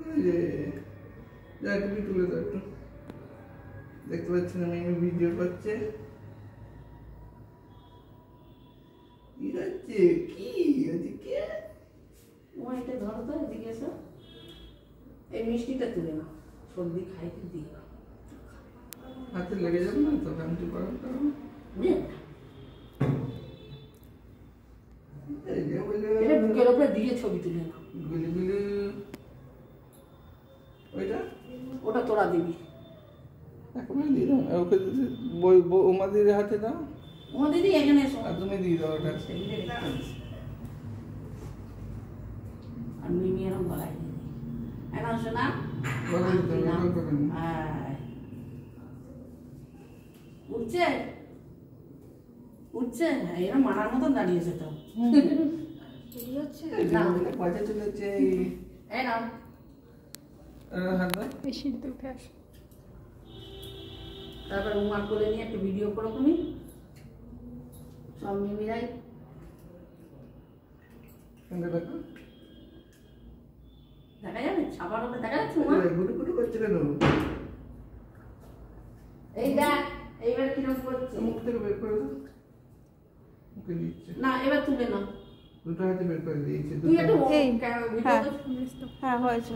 তুমি তুলে দাও একটু, দেখতে পাচ্ছেন আমি ভিডিও করছে। কি হচ্ছে কি ওদিকে? এটা ধরো তো, এদিকে এসো। এই মিষ্টিটা তুলে নাও, সর্দি খাইতে দিই। হাতে লেগে যাবে না তো? কামটি পারো এটা বুকের উপরে দিয়ে ছবি তুলে নাও। গুলি গুলি ওইটা ওটা তোরা দিবি। একেবারে দিয়ে দাও। ওকে উমা দিদির হাতে দাও। উমা দিদি এখানে এসো। আর তুমি দিয়ে দাও ওটা। আর মিমি এরকম গলায় দিয়ে দিই। এখন শোনা উঠছে উঠছে, এরা মারার মতন দাঁড়িয়েছে তো। পয়সা চলেছে। তারপর উমার কোলে নিয়ে একটা ভিডিও করো তুমি সব মিমিরাই। দেখা যাবে ছাপার উপরে দেখা যাচ্ছে গুটু গুটু করছে কেন? এই দেখ এইবার কিরকম করছে। মুখ থেকে বের করে দাও। মুখে দিচ্ছে না, এবার তুলে নাও। দুটো হাতে বের করে দিয়েছে। তুই একটু হ্যাঁ হয়েছে।